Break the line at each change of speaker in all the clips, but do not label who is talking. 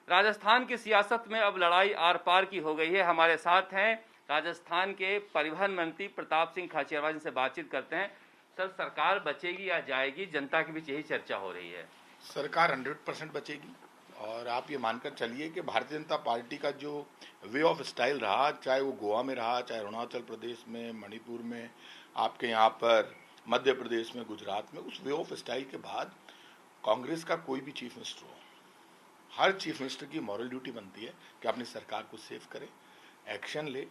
राजस्थान की सियासत में अब लड़ाई आर पार की हो गई है। हमारे साथ हैं राजस्थान के परिवहन मंत्री प्रताप सिंह खाचरियावास, जिनसे बातचीत करते हैं। सर, सरकार बचेगी या जाएगी? जनता के बीच यही चर्चा हो रही है।
सरकार 100% बचेगी। और आप ये मानकर चलिए कि भारतीय जनता पार्टी का जो वे ऑफ स्टाइल रहा, चाहे वो गोवा में रहा, चाहे अरुणाचल प्रदेश में, मणिपुर में, आपके यहाँ पर मध्य प्रदेश में, गुजरात में, उस वे ऑफ स्टाइल के बाद कांग्रेस का कोई भी चीफ मिनिस्टर हो, हर चीफ मिनिस्टर की मॉरल ड्यूटी बनती है कि अपनी सरकार को सेव करे, एक्शन ले।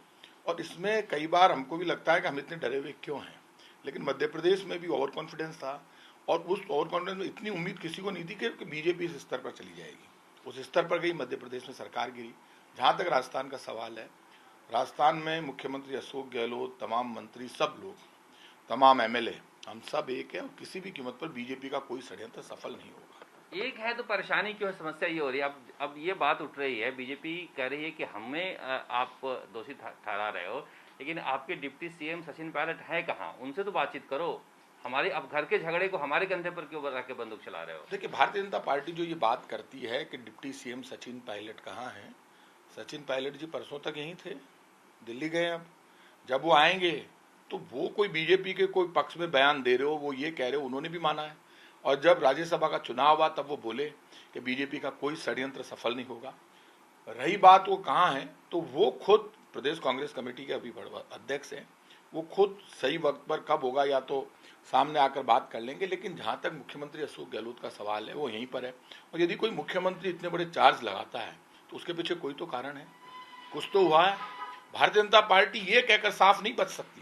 और इसमें कई बार हमको भी लगता है कि हम इतने डरे हुए क्यों हैं, लेकिन मध्य प्रदेश में भी ओवर कॉन्फिडेंस था और उस ओवर कॉन्फिडेंस में इतनी उम्मीद किसी को नहीं थी कि बीजेपी इस स्तर पर चली जाएगी। उस स्तर पर गई, मध्य प्रदेश में सरकार गिरी। जहाँ तक राजस्थान का सवाल है, राजस्थान में मुख्यमंत्री अशोक गहलोत, तमाम मंत्री, सब लोग, तमाम एमएलए, हम सब एक है और किसी भी कीमत पर बीजेपी का कोई षड्यंत्र सफल नहीं होगा।
एक है तो परेशानी क्यों है, समस्या ये हो रही है। अब ये बात उठ रही है, बीजेपी कह रही है कि हमें आप दोषी ठहरा रहे हो, लेकिन आपके डिप्टी सीएम सचिन पायलट है कहाँ? उनसे तो बातचीत करो। हमारे अब घर के झगड़े को हमारे कंधे पर क्यों रख के बंदूक चला रहे हो?
देखिए, भारतीय जनता पार्टी जो ये बात करती है कि डिप्टी सीएम सचिन पायलट कहाँ हैं, सचिन पायलट जी परसों तक यहीं थे, दिल्ली गए। अब जब वो आएंगे तो वो कोई बीजेपी के कोई पक्ष में बयान दे रहे हो, वो ये कह रहे हो, उन्होंने भी माना है। और जब राज्यसभा का चुनाव हुआ तब वो बोले कि बीजेपी का कोई षड्यंत्र सफल नहीं होगा। रही बात वो कहाँ हैं, तो वो खुद प्रदेश कांग्रेस कमेटी के अभी अध्यक्ष हैं, वो खुद सही वक्त पर कब होगा या तो सामने आकर बात कर लेंगे। लेकिन जहाँ तक मुख्यमंत्री अशोक गहलोत का सवाल है, वो यहीं पर है। और यदि कोई मुख्यमंत्री इतने बड़े चार्ज लगाता है तो उसके पीछे कोई तो कारण है, कुछ तो हुआ है। भारतीय जनता पार्टी ये कहकर साफ नहीं बच सकती,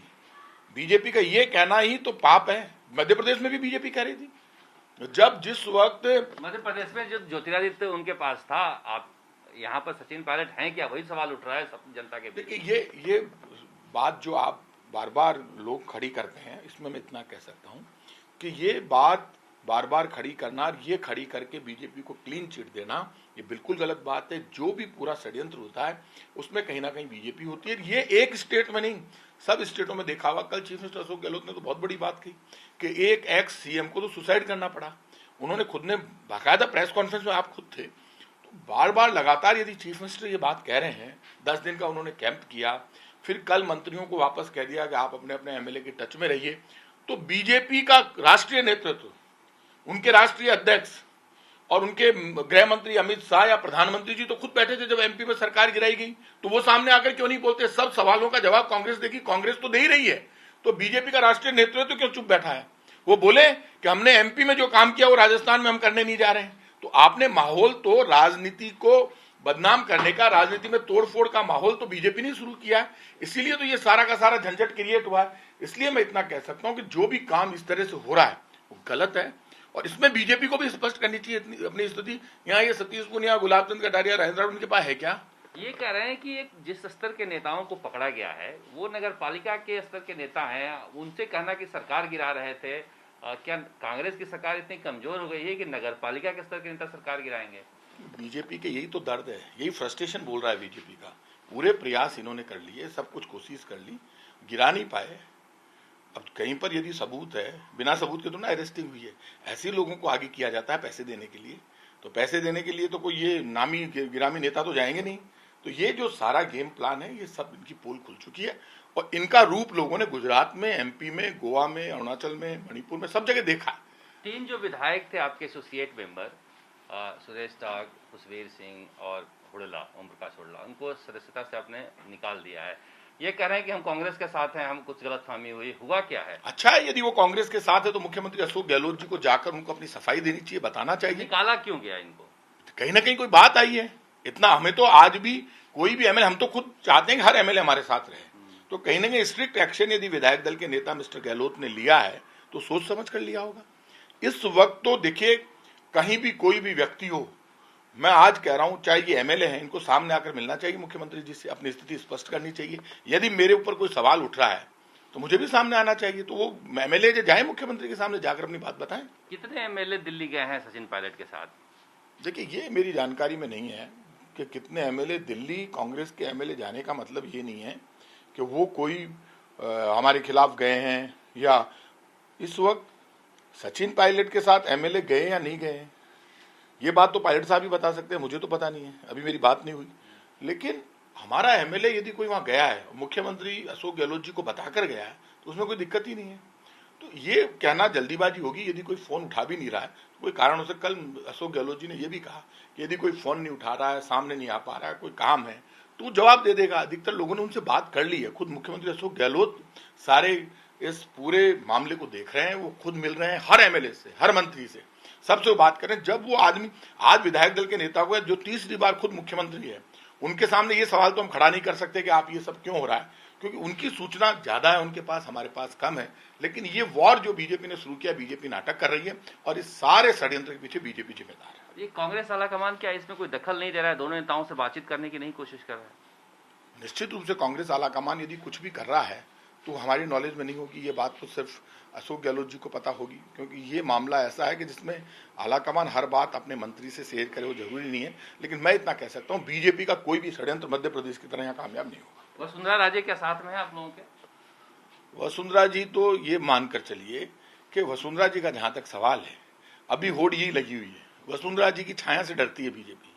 बीजेपी का ये कहना ही तो पाप है। मध्य प्रदेश में भी बीजेपी कह रही थी, जब जिस वक्त
मध्य प्रदेश में जो ज्योतिरादित्य उनके पास था, आप यहाँ पर सचिन पायलट हैं क्या? वही सवाल उठ रहा है सब जनता के बीच।
देखिए, ये बात जो आप बार बार लोग खड़ी करते हैं, इसमें मैं इतना कह सकता हूं कि ये बात बार बार खड़ी करना और ये खड़ी करके बीजेपी को क्लीन चिट देना, ये बिल्कुल गलत बात है। जो भी पूरा षड्यंत्र होता है उसमें कहीं ना कहीं बीजेपी होती है। ये एक स्टेट में नहीं, सब स्टेटों में देखा हुआ। कल चीफ मिनिस्टर अशोक गहलोत ने तो बहुत बड़ी बात की कि एक एक्स सीएम को तो सुसाइड करना पड़ा। उन्होंने खुद ने बाकायदा प्रेस कॉन्फ्रेंस में, आप खुद थे, तो बार बार लगातार यदि चीफ मिनिस्टर ये बात कह रहे हैं, 10 दिन का उन्होंने कैंप किया, फिर कल मंत्रियों को वापस कह दिया कि आप अपने अपने एमएलए के टच में रहिए, तो बीजेपी का राष्ट्रीय नेतृत्व, उनके राष्ट्रीय अध्यक्ष और उनके गृह मंत्री अमित शाह या प्रधानमंत्री जी तो खुद बैठे थे जब एमपी में सरकार गिराई गई, तो वो सामने आकर क्यों नहीं बोलते? सब सवालों का जवाब कांग्रेस देगी, कांग्रेस तो दे ही रही है, तो बीजेपी का राष्ट्रीय नेतृत्व क्यों चुप बैठा है? वो बोले कि हमने एमपी में जो काम किया वो राजस्थान में हम करने नहीं जा रहे हैं। तो आपने माहौल तो राजनीति को बदनाम करने का, राजनीति में तोड़फोड़ का माहौल तो बीजेपी ने शुरू किया है, इसीलिए तो ये सारा का सारा झंझट क्रिएट हुआ है। इसलिए मैं इतना कह सकता हूं कि जो भी काम इस तरह से हो रहा है वो गलत है और इसमें बीजेपी को भी स्पष्ट करनी चाहिए अपनी स्थिति। यहाँ ये सतीश पुनिया, गुलाब चंद कटारिया, राजेंद्र उनके पास है क्या?
ये कह रहे हैं कि एक जिस स्तर के नेताओं को पकड़ा गया है वो नगर पालिका के स्तर के नेता हैं, उनसे कहना कि सरकार गिरा रहे थे। क्या कांग्रेस की सरकार इतनी कमजोर हो गई है कि नगर पालिका के स्तर के नेता सरकार गिराएंगे?
बीजेपी के यही तो दर्द है, यही फ्रस्ट्रेशन बोल रहा है बीजेपी का। पूरे प्रयास इन्होंने कर लिए, सब कुछ कोशिश कर ली, गिरा नहीं पाए। अब कहीं पर यदि सबूत है, बिना सबूत के तो ना अरेस्टिंग हुई है, ऐसे लोगों को आगे किया जाता है पैसे देने के लिए। तो पैसे देने के लिए तो कोई ये नामी गिरामी नेता तो जाएंगे नहीं। तो ये जो सारा गेम प्लान है, ये सब इनकी पोल खुल चुकी है और इनका रूप लोगों ने गुजरात में, एमपी में, गोवा में, अरुणाचल में, मणिपुर में, सब जगह देखा है।
3 जो विधायक थे आपके एसोसिएट मेंबर, सुरेश टाग, खुशवीर सिंह और हुड़ला, ओम प्रकाश हुड़ला, उनको सदस्यता से आपने निकाल दिया है। ये कह रहे हैं कि हम कांग्रेस के साथ हैं, हम कुछ गलतफहमी हुई, हुआ क्या है?
अच्छा है, यदि वो कांग्रेस के साथ है तो मुख्यमंत्री अशोक गहलोत जी को जाकर उनको अपनी सफाई देनी चाहिए, बताना चाहिए।
निकाला क्यों गया इनको?
कहीं ना कहीं कोई बात आई है। इतना हमें तो आज भी कोई भी एमएलए, हम तो खुद चाहते हैं कि हर एमएलए हमारे साथ रहे, तो कहीं ना कहीं स्ट्रिक्ट एक्शन यदि विधायक दल के नेता मिस्टर गहलोत ने लिया है तो सोच समझ कर लिया होगा। इस वक्त तो देखिए, कहीं भी कोई भी व्यक्ति हो, मैं आज कह रहा हूं, चाहे ये एमएलए हैं, इनको सामने आकर मिलना चाहिए मुख्यमंत्री जी से, अपनी स्थिति स्पष्ट करनी चाहिए। यदि मेरे ऊपर कोई सवाल उठ रहा है तो मुझे भी सामने आना चाहिए, तो वो एमएलए जो जाए मुख्यमंत्री के सामने जाकर अपनी बात बताएं।
कितने एमएलए दिल्ली गए हैं सचिन पायलट के साथ?
देखिए, ये मेरी जानकारी में नहीं है कि कितने एमएलए दिल्ली। कांग्रेस के एमएलए जाने का मतलब ये नहीं है कि वो कोई हमारे खिलाफ गए हैं, या इस वक्त सचिन पायलट के साथ एमएलए गए या नहीं गए, ये बात तो पायलट साहब ही बता सकते हैं, मुझे तो पता नहीं है, अभी मेरी बात नहीं हुई। लेकिन हमारा एमएलए यदि कोई वहां गया है, मुख्यमंत्री अशोक गहलोत जी को बताकर गया है, तो उसमें कोई दिक्कत ही नहीं है। तो ये कहना जल्दीबाजी होगी। यदि कोई फोन उठा भी नहीं रहा है तो कोई कारण हो सकता। कल अशोक गहलोत जी ने यह भी कहा कि यदि कोई फोन नहीं उठा रहा है, सामने नहीं आ पा रहा है, कोई काम है, तो जवाब दे देगा। अधिकतर लोगों ने उनसे बात कर ली है। खुद मुख्यमंत्री अशोक गहलोत सारे इस पूरे मामले को देख रहे हैं, वो खुद मिल रहे हैं हर एमएलए से, हर मंत्री से, सबसे वो बात करें। जब वो आदमी आज विधायक दल के नेता को है, जो तीसरी बार खुद मुख्यमंत्री है, उनके सामने ये सवाल तो हम खड़ा नहीं कर सकते कि आप ये सब क्यों हो रहा है, क्योंकि उनकी सूचना ज्यादा है उनके पास, हमारे पास कम है। लेकिन ये वॉर जो बीजेपी ने शुरू किया, बीजेपी नाटक कर रही है और इस सारे षड्यंत्र के पीछे बीजेपी जिम्मेदार है।
ये कांग्रेस आलाकमान क्या इसमें कोई दखल नहीं दे रहा है? दोनों नेताओं से बातचीत करने की नहीं कोशिश कर रहा है?
निश्चित रूप से कांग्रेस आलाकमान यदि कुछ भी कर रहा है तो हमारी नॉलेज में नहीं होगी। ये बात तो सिर्फ अशोक गहलोत जी को पता होगी, क्योंकि ये मामला ऐसा है कि जिसमें आलाकमान हर बात अपने मंत्री से शेयर करे, वो जरूरी नहीं है। लेकिन मैं इतना कह सकता हूँ, बीजेपी का कोई भी षड्यंत्र मध्य प्रदेश की तरह यहाँ कामयाब नहीं होगा।
वसुंधरा राजे क्या साथ में है आप लोगों के?
वसुंधरा जी तो ये मानकर चलिए कि वसुंधरा जी का जहां तक सवाल है, अभी होड़ यही लगी हुई है। वसुंधरा जी की छाया से डरती है बीजेपी,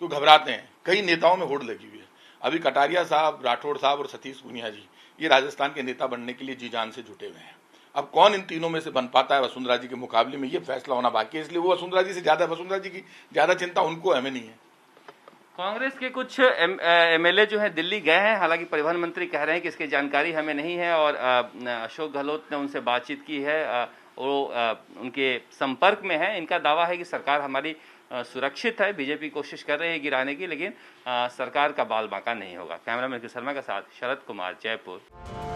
क्यों घबराते हैं। कई नेताओं में होड़ लगी हुई है। अभी कटारिया साहब, राठौड़ साहब और सतीश पूनिया जी, ये राजस्थान के नेता बनने के लिए जी जान से जुटे हुए हैं। अब कौन इन तीनों में से बन पाता है वसुंधरा जी के मुकाबले में, ये फैसला होना बाकी है। इसलिए वो वसुंधरा जी की ज्यादा चिंता उनको, हमें नहीं है।
कांग्रेस के कुछ एमएलए जो हैं दिल्ली गए हैं, हालांकि परिवहन मंत्री कह रहे हैं कि इसकी जानकारी हमें नहीं है, और अशोक गहलोत ने उनसे बातचीत की है, वो उनके संपर्क में है। इनका दावा है कि सरकार हमारी सुरक्षित है, बीजेपी कोशिश कर रही है गिराने की, लेकिन सरकार का बाल बांका नहीं होगा। कैमरामैन किशोर शर्मा के साथ शरद कुमार, जयपुर।